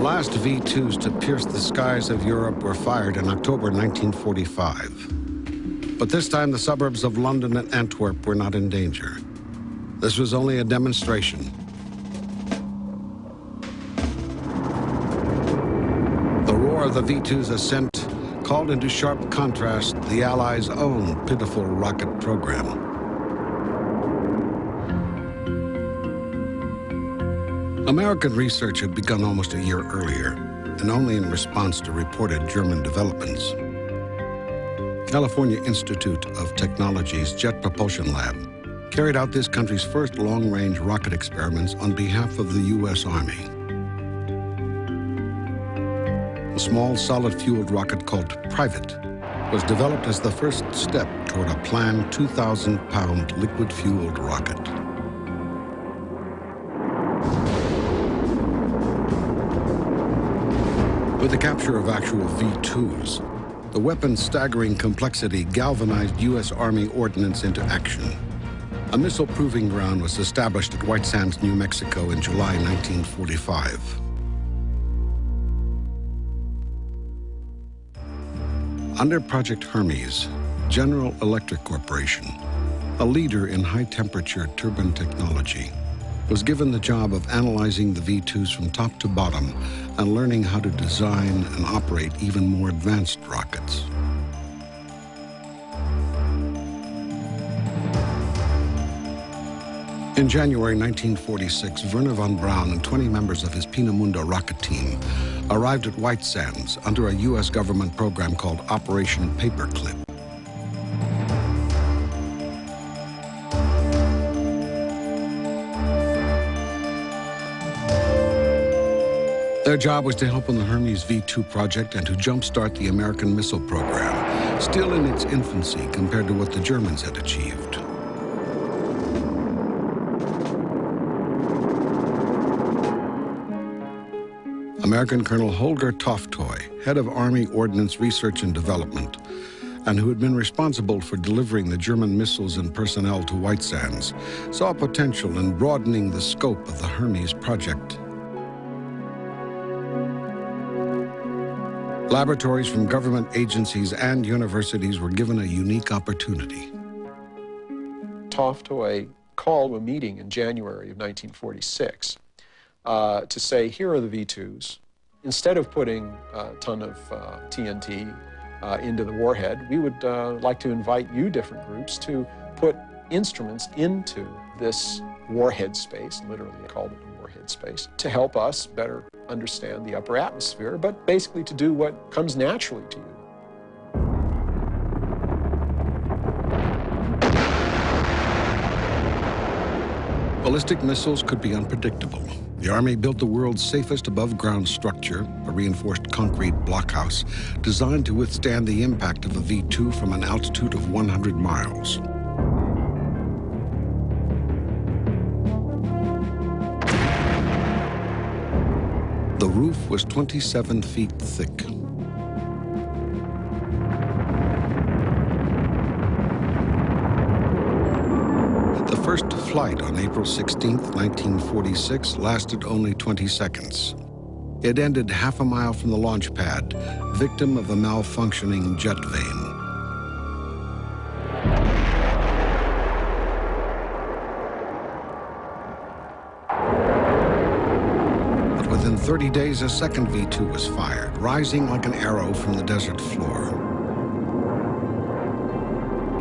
last V-2s to pierce the skies of Europe were fired in October 1945. But this time, the suburbs of London and Antwerp were not in danger. This was only a demonstration. The roar of the V-2's ascent called into sharp contrast the Allies' own pitiful rocket program. American research had begun almost a year earlier, and only in response to reported German developments. California Institute of Technology's Jet Propulsion Lab carried out this country's first long-range rocket experiments on behalf of the U.S. Army. A small, solid-fueled rocket called Private was developed as the first step toward a planned 2,000-pound liquid-fueled rocket. With the capture of actual V-2s, the weapon's staggering complexity galvanized U.S. Army ordnance into action. A missile proving ground was established at White Sands, New Mexico in July 1945. Under Project Hermes, General Electric Corporation, a leader in high-temperature turbine technology, was given the job of analyzing the V-2s from top to bottom and learning how to design and operate even more advanced rockets. In January 1946, Werner von Braun and 20 members of his Peenemünde rocket team arrived at White Sands under a U.S. government program called Operation Paperclip. Their job was to help on the Hermes V-2 project and to jumpstart the American missile program, still in its infancy compared to what the Germans had achieved. American Colonel Holger Toftoy, head of Army Ordnance Research and Development, and who had been responsible for delivering the German missiles and personnel to White Sands, saw potential in broadening the scope of the Hermes project. Laboratories from government agencies and universities were given a unique opportunity. Toftoy called a meeting in January of 1946 to say, here are the V-2s. Instead of putting a ton of TNT into the warhead, we would like to invite you different groups to put instruments into this warhead space, literally called it a warhead space, to help us better understand the upper atmosphere, but basically to do what comes naturally to you. Ballistic missiles could be unpredictable. The Army built the world's safest above-ground structure, a reinforced concrete blockhouse, designed to withstand the impact of a V-2 from an altitude of 100 miles. The roof was 27 feet thick. The first flight on April 16, 1946, lasted only 20 seconds. It ended half a mile from the launch pad, victim of a malfunctioning jet vane. Within 30 days, a second V-2 was fired, rising like an arrow from the desert floor.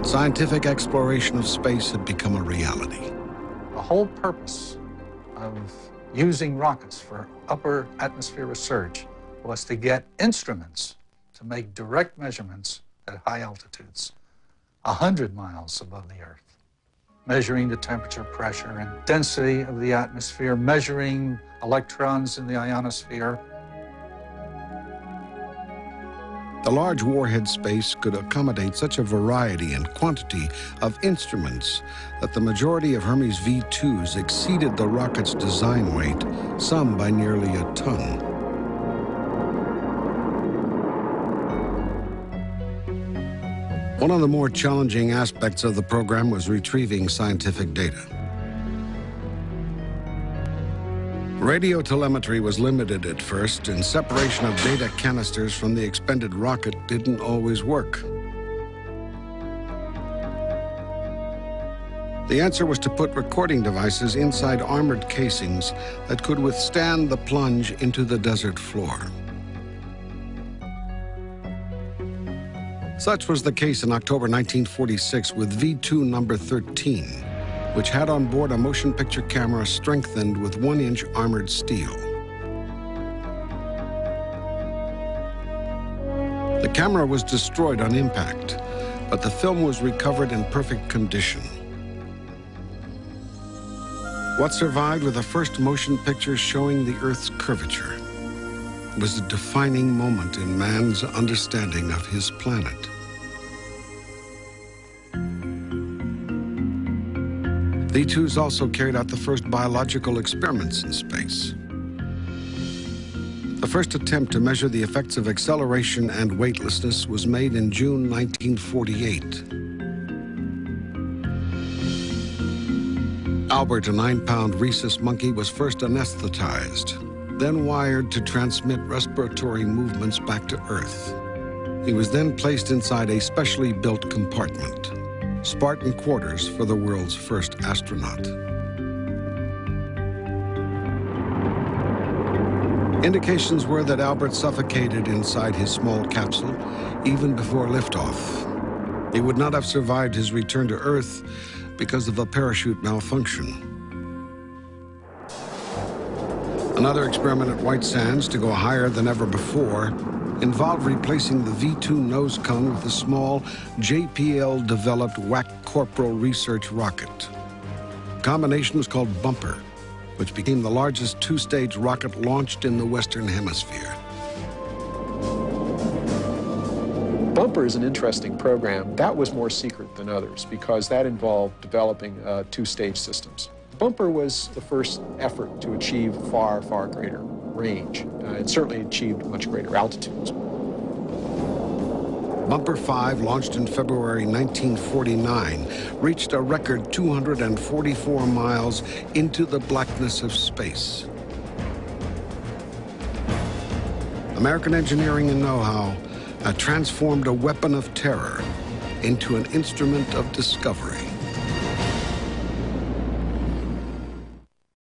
Scientific exploration of space had become a reality. The whole purpose of using rockets for upper atmosphere research was to get instruments to make direct measurements at high altitudes, 100 miles above the Earth, measuring the temperature, pressure, and density of the atmosphere, measuring electrons in the ionosphere. The large warhead space could accommodate such a variety and quantity of instruments that the majority of Hermes V-2s exceeded the rocket's design weight, some by nearly a ton. One of the more challenging aspects of the program was retrieving scientific data. Radio telemetry was limited at first, and separation of data canisters from the expended rocket didn't always work. The answer was to put recording devices inside armored casings that could withstand the plunge into the desert floor. Such was the case in October 1946 with V2 number 13, which had on board a motion picture camera strengthened with 1-inch armored steel. The camera was destroyed on impact, but the film was recovered in perfect condition. What survived were the first motion pictures showing the Earth's curvature. It was a defining moment in man's understanding of his planet. V2s also carried out the first biological experiments in space. The first attempt to measure the effects of acceleration and weightlessness was made in June 1948. Albert, a 9-pound rhesus monkey, was first anesthetized, then wired to transmit respiratory movements back to Earth. He was then placed inside a specially built compartment, Spartan quarters for the world's first astronaut. Indications were that Albert suffocated inside his small capsule even before liftoff. He would not have survived his return to Earth because of a parachute malfunction. Another experiment at White Sands, to go higher than ever before, involved replacing the V2 nose cone with a small JPL-developed WAC Corporal research rocket. The combination was called Bumper, which became the largest 2-stage rocket launched in the Western Hemisphere. Bumper is an interesting program. That was more secret than others because that involved developing 2-stage systems. Bumper was the first effort to achieve far, far greater range. It certainly achieved much greater altitudes. Bumper 5, launched in February 1949, reached a record 244 miles into the blackness of space. American engineering and know-how had transformed a weapon of terror into an instrument of discovery.